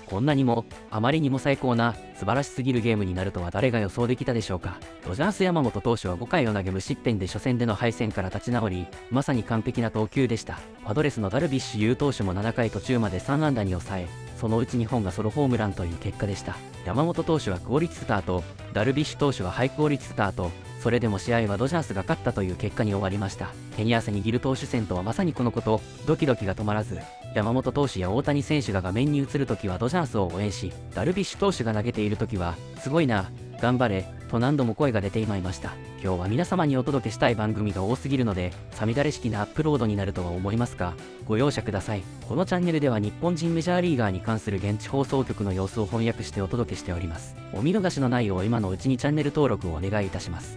こんなにもあまりにも最高な素晴らしすぎるゲームになるとは誰が予想できたでしょうか。ドジャース山本投手は5回を投げ無失点で初戦での敗戦から立ち直り、まさに完璧な投球でした。パドレスのダルビッシュ有投手も7回途中まで3安打に抑え、そのうち2本がソロホームランという結果でした。山本投手はクオリティスタート、ダルビッシュ投手はハイクオリティスタート、それでも試合はドジャースが勝ったという結果に終わりました。手に汗握る投手戦とはまさにこのこと、ドキドキが止まらず、山本投手や大谷選手が画面に映るときはドジャースを応援し、ダルビッシュ投手が投げているときは、すごいな、頑張れ、と何度も声が出ていまいました。今日は皆様にお届けしたい番組が多すぎるので、さみだれ式なアップロードになるとは思いますが、ご容赦ください。このチャンネルでは日本人メジャーリーガーに関する現地放送局の様子を翻訳してお届けしております。お見逃しのないよう今のうちにチャンネル登録をお願いいたします。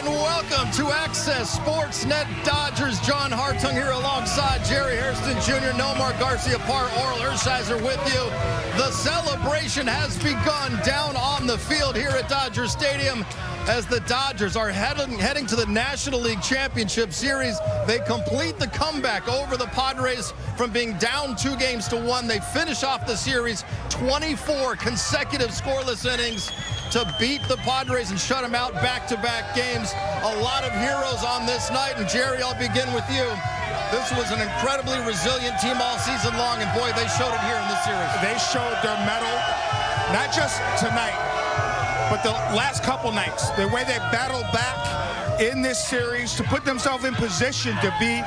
Welcome to Access Sportsnet Dodgers. John Hartung here alongside Jerry Hairston Jr., Nomar Garcia Parr, Oral Hershiser with you. The celebration has begun down on the field here at Dodger Stadium as the Dodgers are heading to the National League Championship Series. They complete the comeback over the Padres from being down 2-1. They finish off the series 24 consecutive scoreless innings to beat the Padres and shut them out back-to-back games. A lot of heroes on this night, and Jerry, I'll begin with you. This was an incredibly resilient team all season long, and boy, they showed it here in this series. They showed their mettle, not just tonight, but the last couple nights. The way they battled back in this series to put themselves in position to be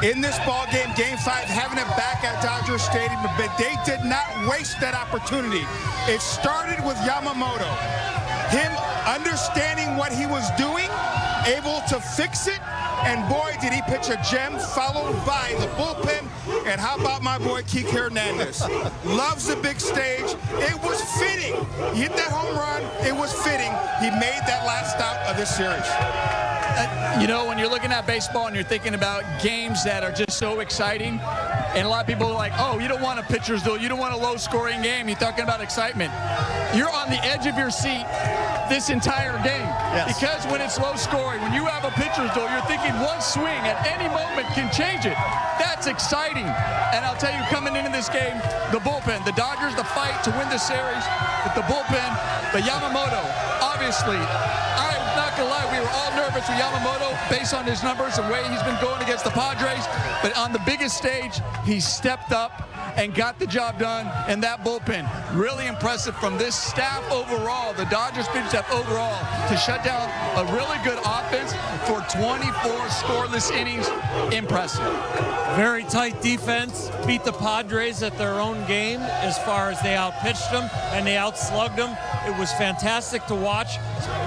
in this ball game, Game 5, having it back at Dodger Stadium, but they did not waste that opportunity. It started with Yamamoto, him understanding what he was doing, able to fix it, and boy, did he pitch a gem, followed by the bullpen. And how about my boy Kik Hernandez? Loves the big stage. It was fitting. He hit that home run. It was fitting. He made that last out of this series. You know, when you're looking at baseball and you're thinking about games that are just so exciting, and a lot of people are like, oh, you don't want a pitcher's duel, you don't want a low-scoring game, you're talking about excitement. You're on the edge of your seat this entire game. Yes. Because when it's low-scoring, when you have a pitcher's duel, you're thinking one swing at any moment can change it. That's exciting. And I'll tell you, coming into this game, the bullpen, the Dodgers, the fight to win the series with the bullpen, but Yamamoto, obviously, I'm not gonna lie, we were all nervous with Yamamoto based on his numbers and the way he's been going against the Padres, but on the biggest stage, he stepped up and got the job done in that bullpen. Really impressive from this staff overall, the Dodgers pitching staff overall, to shut down a really good offense for 24 scoreless innings. Impressive. Very tight defense, beat the Padres at their own game as far as they outpitched them and they outslugged them. It was fantastic to watch.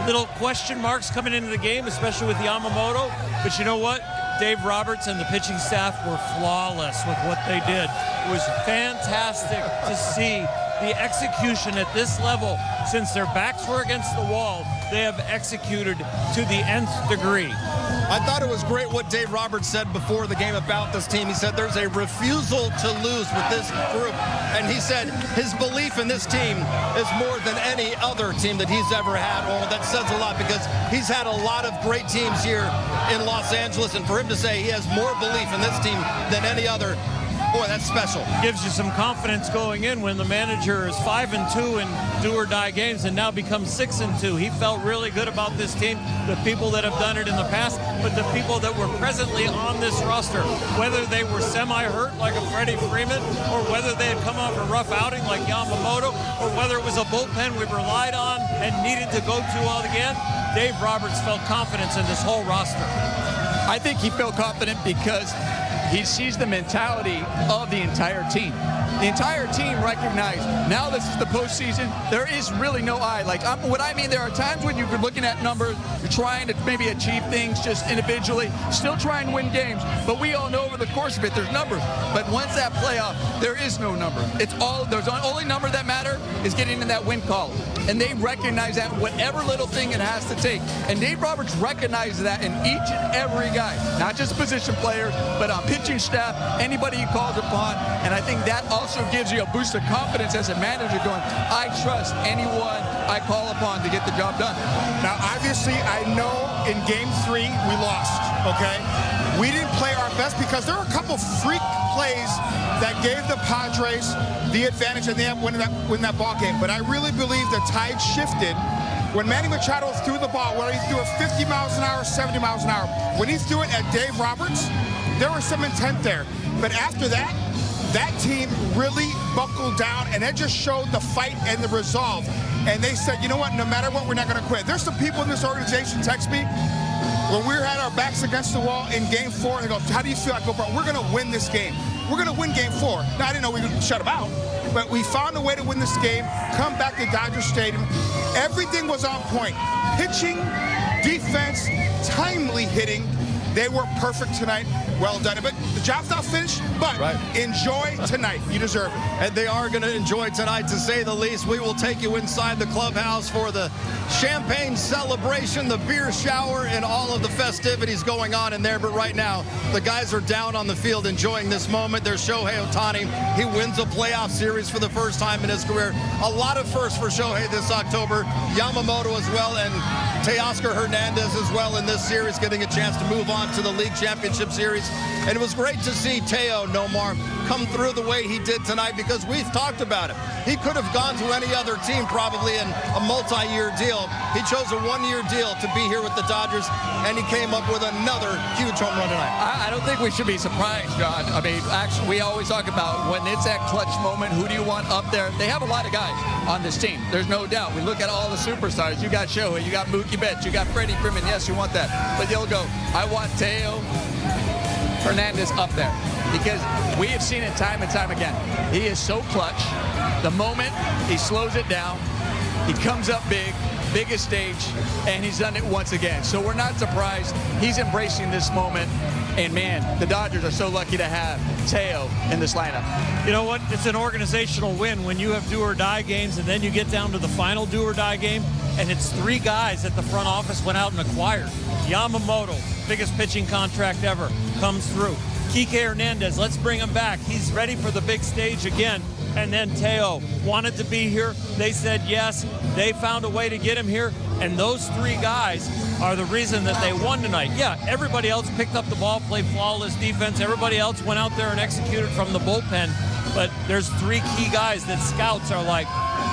Little question marks coming into the game, especially with Yamamoto, but you know what? Dave Roberts and the pitching staff were flawless with what they did. It was fantastic to see the execution at this level. Since their backs were against the wall, they have executed to the nth degree. I thought it was great what Dave Roberts said before the game about this team. He said there's a refusal to lose with this group. And he said his belief in this team is more than any other team that he's ever had. Well, that says a lot because he's had a lot of great teams here in Los Angeles. And for him to say he has more belief in this team than any other, boy, that's special. Gives you some confidence going in when the manager is 5-2 in do-or-die games and now becomes 6-2. He felt really good about this team, the people that have done it in the past, but the people that were presently on this roster, whether they were semi-hurt like a Freddie Freeman, or whether they had come off a rough outing like Yamamoto, or whether it was a bullpen we relied on and needed to go to all again, Dave Roberts felt confidence in this whole roster. I think he felt confident because he sees the mentality of the entire team. The entire team recognized, now this is the postseason, there is really no I. What I mean, there are times when you're looking at numbers, you're trying to maybe achieve things just individually, still trying to win games, but we all know over the course of it, there's numbers. But once that playoff, there is no number. There's the only number that matter is getting in that win column. And they recognize that whatever little thing it has to take. And Dave Roberts recognizes that in each and every guy, not just position players, but on pitching staff, anybody he calls upon. And I think that also gives you a boost of confidence as a manager going, I trust anyone I call upon to get the job done. Now, obviously, I know in Game 3 we lost. okay? We didn't play our best because there were a couple freak plays that gave the Padres the advantage and they have win that ball game. But I really believe the tide shifted when Manny Machado threw the ball, whether he threw it 50 miles an hour, 70 miles an hour. When he threw it at Dave Roberts, there was some intent there. But after that, that team really buckled down, and it just showed the fight and the resolve. And they said, you know what, no matter what, we're not going to quit. There's some people in this organization text me when we had our backs against the wall in Game 4, and they go, how do you feel? I go, bro, we're going to win this game. We're going to win Game 4. Now, I didn't know we could shut them out, but we found a way to win this game, come back to Dodger Stadium. Everything was on point. Pitching, defense, timely hitting. They were perfect tonight. Well done. But the job's not finished, but enjoy tonight. You deserve it. And they are going to enjoy tonight, to say the least. We will take you inside the clubhouse for the champagne celebration, the beer shower, and all of the festivities going on in there. But right now, the guys are down on the field enjoying this moment. There's Shohei Ohtani. He wins a playoff series for the first time in his career. A lot of firsts for Shohei this October. Yamamoto as well, and Teoscar Hernandez as well in this series, getting a chance to move on to the League Championship Series. And it was great to see Teo Nomar come through the way he did tonight, because we've talked about it. He could have gone to any other team probably in a multi-year deal. He chose a one-year deal to be here with the Dodgers, and he came up with another huge home run tonight. I don't think we should be surprised, John. I mean, actually, we always talk about when it's that clutch moment, who do you want up there? They have a lot of guys on this team. There's no doubt. We look at all the superstars. You got Shohei, you got Mookie Betts, you got Freddie Freeman. Yes, you want that. But you'll go, I want Teo Hernandez up there, because we have seen it time and time again. He is so clutch. The moment he slows it down, he comes up big, biggest stage, and he's done it once again. So we're not surprised. He's embracing this moment. And man, the Dodgers are so lucky to have Teo in this lineup. You know what? It's an organizational win when you have do-or-die games, and then you get down to the final do-or-die game, and it's three guys that the front office went out and acquired. Yamamoto, biggest pitching contract ever, comes through. Kike Hernandez, let's bring him back. He's ready for the big stage again. And then Teo wanted to be here. They said yes. They found a way to get him here. And those three guys are the reason that they won tonight. Yeah, everybody else picked up the ball, played flawless defense. Everybody else went out there and executed from the bullpen. But there's three key guys that scouts are like,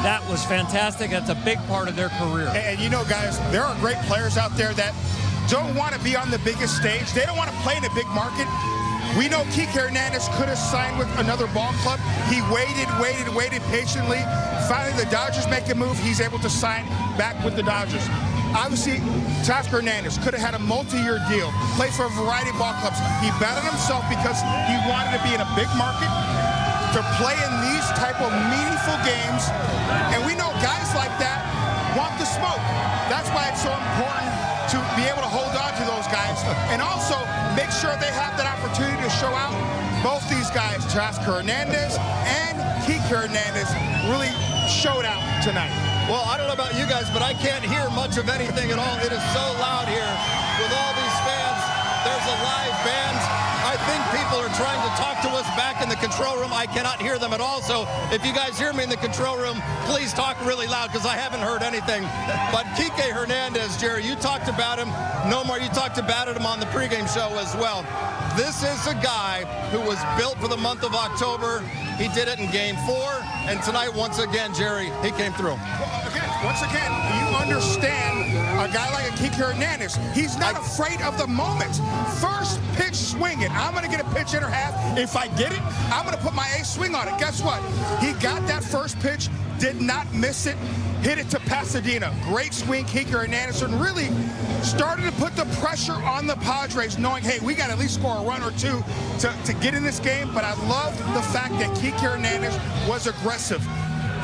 that was fantastic. That's a big part of their career. And you know, guys, there are great players out there that don't want to be on the biggest stage. They don't want to play in a big market. We know Kike Hernandez could have signed with another ball club. He waited patiently. Finally, the Dodgers make a move. He's able to sign back with the Dodgers. Obviously, Teoscar Hernandez could have had a multi-year deal, play for a variety of ball clubs. He battled himself because he wanted to be in a big market, to play in these type of meaningful games. And we know guys like that want the smoke. That's why it's so important to be able to hold on to those guys, and also make sure they have that opportunity to show out. Both these guys, Teoscar Hernandez and Kike Hernandez, really showed out tonight. Well, I don't know about you guys, but I can't hear much of anything at all. It is so loud here with all these fans. There's a live band. I think people are trying to talk to us back in the control room. I cannot hear them at all. So if you guys hear me in the control room, please talk really loud, because I haven't heard anything. But Kike Hernandez, Jerry, you talked about him. Nomar, you talked about him on the pregame show as well. This is a guy who was built for the month of October. He did it in Game 4, and tonight, once again, Jerry, he came through. Once again, you understand a guy like a Kike Hernandez. He's not afraid of the moment. First pitch swinging. I'm going to get a pitch in or half. If I get it, I'm going to put my ace swing on it. Guess what? He got that first pitch, did not miss it, hit it to Pasadena. Great swing, Kike Hernandez, and really started to put the pressure on the Padres, knowing, hey, we got to at least score a run or two to get in this game. But I love the fact that Kike Hernandez was aggressive.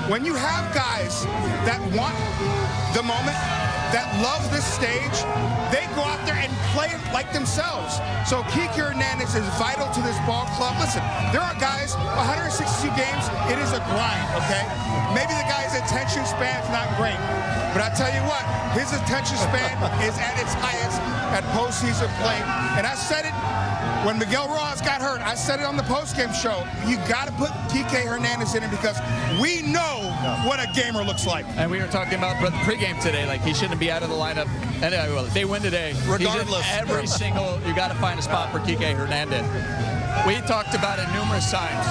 When you have guys that want the moment, that love this stage, they go out there and play like themselves. So Kike Hernandez is vital to this ball club. Listen, there are guys, 162 games, it is a grind, okay? Maybe the guy's attention span is not great, but I tell you what, his attention span is at its highest at postseason play. And I said it When Miguel Rojas got hurt, I said it on the postgame show, you got to put Kike Hernandez in it because we know what a gamer looks like. And we were talking about the pregame today, like he shouldn't be out of the lineup. And well, if they win today, regardless, every single, you got to find a spot for Kike Hernandez. We talked about it numerous times.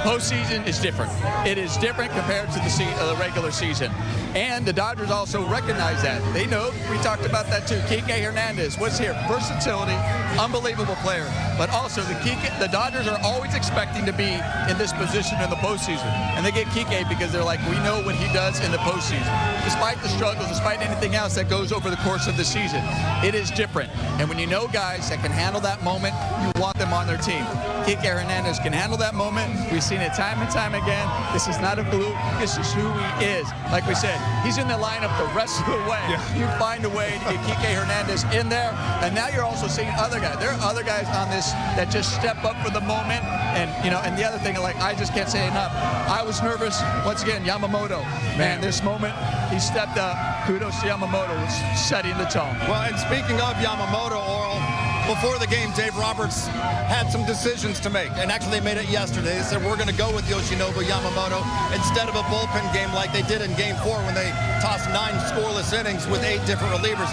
Postseason is different. It is different compared to the regular season. And the Dodgers also recognize that. They know, we talked about that too. Kike Hernandez was here. Versatility, unbelievable player. But also the Dodgers are always expecting to be in this position in the postseason. And they get Kike because they're like, we know what he does in the postseason. Despite the struggles, despite anything else that goes over the course of the season, it is different. And when you know guys that can handle that moment, you want them on their team. Kike Hernandez can handle that moment. We've seen it time and time again. This is not a fluke. This is who he is. Like we said, he's in the lineup the rest of the way. Yeah. You find a way to get Kike Hernandez in there, and now you're also seeing other guys. There are other guys on this that just step up for the moment, and and the other thing, like I just can't say enough. I was nervous once again. Yamamoto, man, this moment he stepped up. Kudos to Yamamoto, setting the tone. Well, and speaking of Yamamoto, Oral, before the game, Dave Roberts had some decisions to make, and actually they made it yesterday. They said, we're going to go with Yoshinobu Yamamoto instead of a bullpen game like they did in Game 4 when they tossed 9 scoreless innings with 8 different relievers.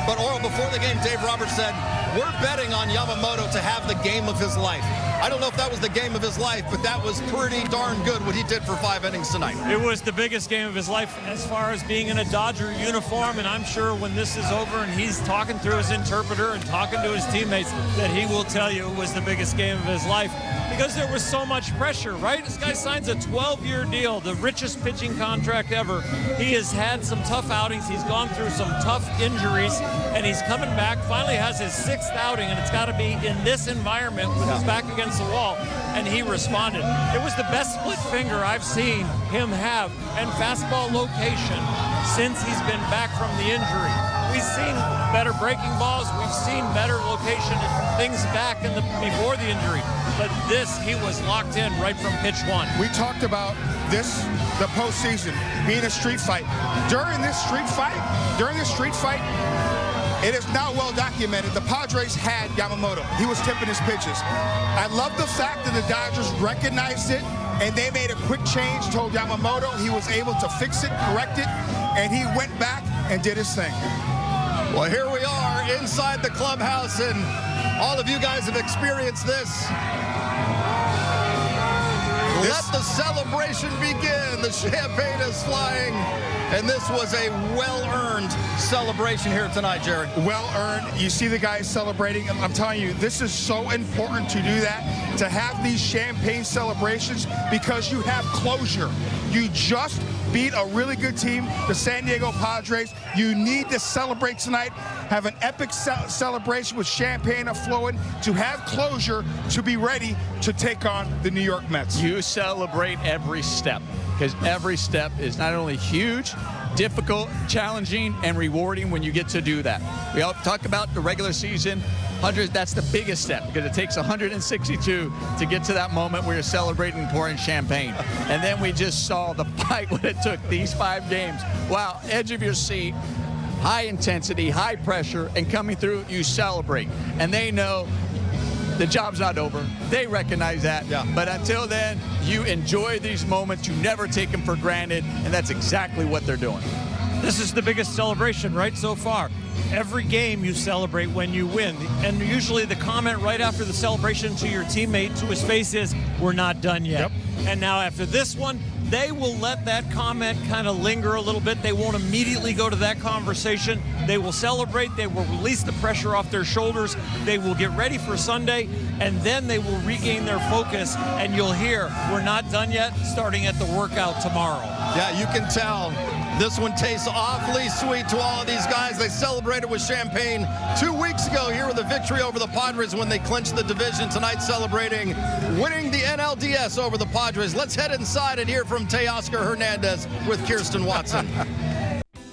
But, Oral, before the game, Dave Roberts said, we're betting on Yamamoto to have the game of his life. I don't know if that was the game of his life, but that was pretty darn good what he did for 5 innings tonight. It was the biggest game of his life as far as being in a Dodger uniform, and I'm sure when this is over and he's talking through his interpreter and talking to his teammates that he will tell you it was the biggest game of his life because there was so much pressure, right? This guy signs a 12-year deal, the richest pitching contract ever. He has had some tough outings. He's gone through some tough injuries, and he's coming back, finally has his 6th outing, and it's got to be in this environment with his back against the wall, and he responded. It was the best split finger I've seen him have and fastball location since he's been back from the injury. We've seen better breaking balls. We've seen better location and things back before the injury. But this, he was locked in right from pitch 1. We talked about this, the postseason, being a street fight. During this street fight, it is now well documented. The Padres had Yamamoto. He was tipping his pitches. I love the fact that the Dodgers recognized it and they made a quick change, told Yamamoto he was able to fix it, correct it, and he went back and did his thing. Well, here we are inside the clubhouse, and all of you guys have experienced this. Let the celebration begin. The champagne is flying, and this was a well-earned celebration here tonight, Jerry. Well-earned. You see the guys celebrating. I'm telling you, this is so important to do that, to have these champagne celebrations, because you have closure. You just beat a really good team, the San Diego Padres. You need to celebrate tonight, have an epic celebration with champagne flowing, to have closure, to be ready to take on the New York Mets. You celebrate every step, because every step is not only huge, difficult, challenging, and rewarding when you get to do that. We all talk about the regular season. 100, that's the biggest step, because it takes 162 to get to that moment where you're celebrating and pouring champagne. And then we just saw the fight what it took, these 5 games. Wow, edge of your seat, high intensity, high pressure, and coming through, you celebrate. And they know the job's not over. They recognize that. Yeah. But until then, you enjoy these moments. You never take them for granted, and that's exactly what they're doing. This is the biggest celebration, right, so far. Every game you celebrate when you win. And usually the comment right after the celebration to your teammate, to his face, is, we're not done yet. Yep. And now after this one, they will let that comment kind of linger a little bit. They won't immediately go to that conversation. They will celebrate. They will release the pressure off their shoulders. They will get ready for Sunday, and then they will regain their focus, and you'll hear, we're not done yet, starting at the workout tomorrow. Yeah, you can tell. This one tastes awfully sweet to all of these guys. They celebrated with champagne 2 weeks ago here with a victory over the Padres when they clinched the division. Tonight celebrating winning the NLDS over the Padres. Let's head inside and hear from Teoscar Hernandez with Kirsten Watson.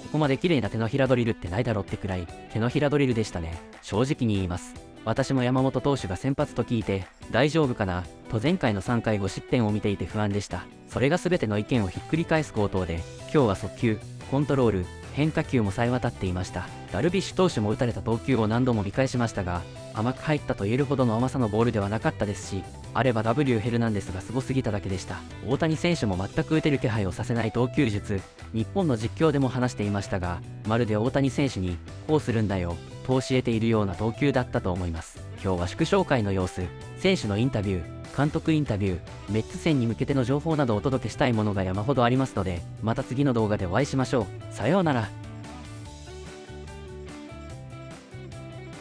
ここまで綺麗な手のひらドリルってないだろってくらい手のひらドリルでしたね。正直に言います。私も山本投手が先発と聞いて大丈夫かなと前回の3回5失点を見ていて不安でした。それが全ての意見をひっくり返す好投で、今日は速球、コントロール、変化球も冴え渡っていました。ダルビッシュ投手も打たれた投球を何度も見返しましたが、甘く入ったと言えるほどの甘さのボールではなかったですし、あれば W ヘルナンデスがすごすぎただけでした。大谷選手も全く打てる気配をさせない投球術、日本の実況でも話していましたが、まるで大谷選手にこうするんだよと教えているような投球だったと思います。今日は祝勝会の様子、選手のインタビュー、監督インタビュー、メッツ戦に向けての情報などをお届けしたいものが山ほどありますので、また次の動画でお会いしましょう。さようなら。